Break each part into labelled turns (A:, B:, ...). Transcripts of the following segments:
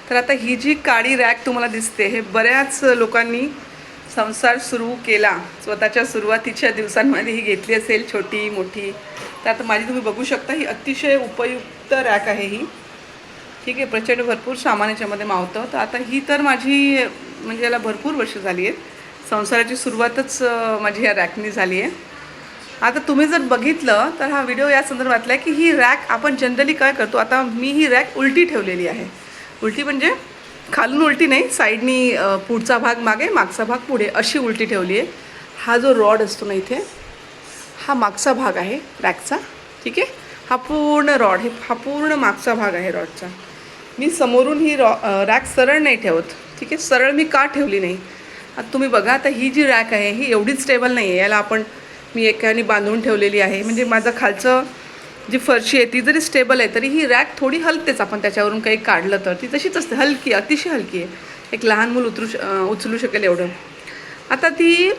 A: तर आता ही जी काळी रॅक तुम्हाला दिसते, हे बऱ्याच लोकांनी संसार सुरू केला स्वतःच्या सुरुवातीच्या दिवसांमध्ये ही घेतली असेल, छोटी मोठी. तर आता माझी तुम्ही बघू शकता, ही अतिशय उपयुक्त रॅक आहे ही. ठीक आहे, प्रचंड भरपूर सामान याच्यामध्ये मावतं. तर आता ही तर माझी म्हणजे याला भरपूर वर्ष झाली आहेत. संसाराची सुरुवातच माझी ह्या रॅकनी झाली आहे. आता तुम्ही जर बघितलं तर हा व्हिडिओ या संदर्भातला आहे की ही रॅक आपण जनरली काय करतो. आता मी ही रॅक उलटी ठेवलेली आहे. उलटी म्हणजे खालून उलटी नाही, साईडनी पुढचा भाग मागे मागचा भाग पुढे अशी उलटी ठेवली आहे. हा जो रॉड असतो ना इथे, हा मागचा भाग आहे रॅकचा. ठीक आहे, हा पूर्ण रॉड, हा पूर्ण मागचा भाग आहे रॉडचा. मी समोरून ही रॅक सरळ नाही ठेवत. ठीक आहे, सरळ मी का ठेवली नाही, आता तुम्ही बघा. आता ही जी रॅक आहे ही एवढीच स्टेबल नाही आहे. याला मी एकाने बांधून ठेवलेली आहे. म्हणजे माझं खालचं जी फरशी आहे ती जरी स्टेबल आहे तरी ही रॅक थोडी हलतेच. आपण त्याच्यावरून काही काढलं तर ती तशीच असते, हलकी, अतिशय हलकी आहे. एक लहान मूल उचलू शकेल एवढं. आता ती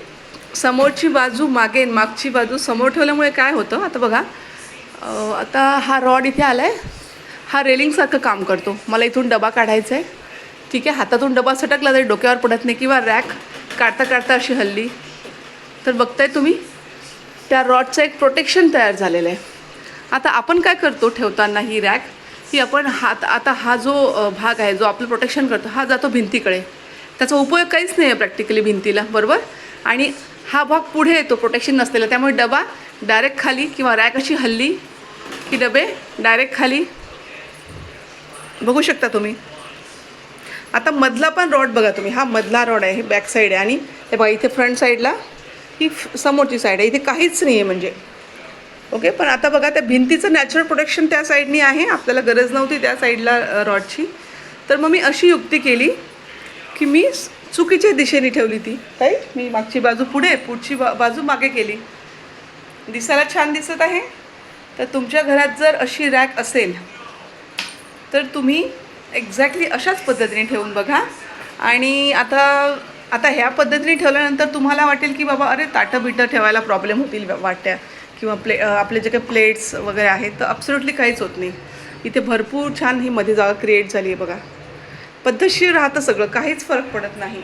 A: समोरची बाजू मागे, मागची बाजू समोर ठेवल्यामुळे काय होतं, आता बघा. आता हा रॉड इथे आला आहे, हा रेलिंगसारखं काम करतो. मला इथून डबा काढायचा आहे. ठीक आहे, हातातून डबा सटकला तरी डोक्यावर पडत नाही, किंवा रॅक काढता काढता अशी हल्ली तर बघताय तुम्ही, त्या रॉडचं एक प्रोटेक्शन तयार झालेलं आहे. आता आपण काय करतो ठेवताना ही रॅक, ही आपण आता हा जो भाग आहे जो आपलं प्रोटेक्शन करतो, हा जातो भिंतीकडे. त्याचा उपयोग काहीच नाही आहे प्रॅक्टिकली भिंतीला, बरोबर. आणि हा भाग पुढे येतो प्रोटेक्शन नसलेला, त्यामुळे डबा डायरेक्ट खाली, किंवा रॅक अशी हल्ली की डबे डायरेक्ट खाली. बघू शकता तुम्ही. आता मधला पण रॉड बघा तुम्ही, हा मधला रॉड आहे, बॅक साईड आहे. आणि हे बघा इथे फ्रंट साईडला ही समोरची साईड आहे, इथे काहीच नाही आहे म्हणजे. ओके, पण आता बघा त्या भिंतीचं नॅचरल प्रोटेक्शन त्या साईडनी आहे, आपल्याला गरज नव्हती त्या साईडला रॉडची. तर मग मी अशी युक्ती केली की मी चुकीच्या दिशेने ठेवली ती राईट. मी मागची बाजू पुढे, पुढची बाजू मागे केली. दिसायला छान दिसत आहे. तर तुमच्या घरात जर अशी रॅक असेल तर तुम्ही एक्झॅक्टली अशाच पद्धतीने ठेवून बघा. आणि आता ह्या पद्धतीने ठेवल्यानंतर तुम्हाला वाटेल की बाबा अरे ताटं बिटं ठेवायला प्रॉब्लेम होतील वाटत्या, किंवा आपले जे काही प्लेट्स वगैरे आहेत, तर ॲब्सोल्युटली काहीच होत नाही. इथे भरपूर छान ही मध्ये जागा क्रिएट झाली आहे बघा. पद्धतशीर राहतं सगळं, काहीच फरक पडत नाही.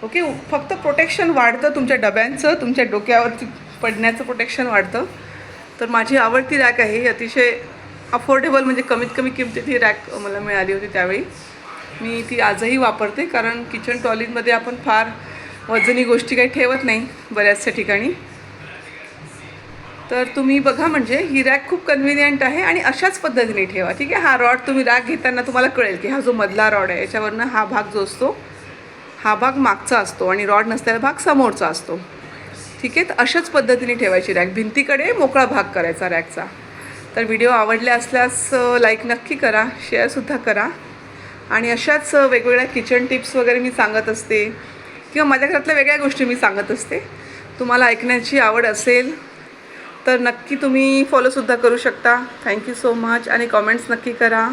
A: ओके, फक्त प्रोटेक्शन वाढतं तुमच्या डब्यांचं, तुमच्या डोक्यावरती पडण्याचं प्रोटेक्शन वाढतं. तर माझी आवडती रॅक आहे ही, अतिशय अफोर्डेबल, म्हणजे कमीत कमी किमतीत ही रॅक मला मिळाली होती त्यावेळी. मी ती आजही वापरते, कारण किचन ट्रॉलीमध्ये आपण फार वजनी गोष्टी काही ठेवत नाही बऱ्याचशा ठिकाणी. तर तुम्ही बघा, म्हणजे ही रॅक खूप कन्व्हिनियंट आहे आणि अशाच पद्धतीने ठेवा. ठीक आहे, हा रॉड तुम्ही रॅक घेताना तुम्हाला कळेल की हा जो मधला रॉड आहे याच्यावरनं हा भाग जो असतो, हा भाग मागचा असतो आणि रॉड नसलेला भाग समोरचा असतो. ठीक आहे, तर अशाच पद्धतीने ठेवायची रॅक, भिंतीकडे मोकळा भाग करायचा रॅकचा. तर व्हिडिओ आवडले असल्यास लाईक नक्की करा, शेअरसुद्धा करा. आणि अशाच वेगवेगळ्या किचन टिप्स वगैरे मी सांगत असते, किंवा माझ्या घरातल्या वेगळ्या गोष्टी मी सांगत असते. तुम्हाला ऐकण्याची आवड असेल तर नक्की तुम्ही फॉलोसुद्धा करू शकता. Thank you so much. आणि कॉमेंट्स नक्की करा.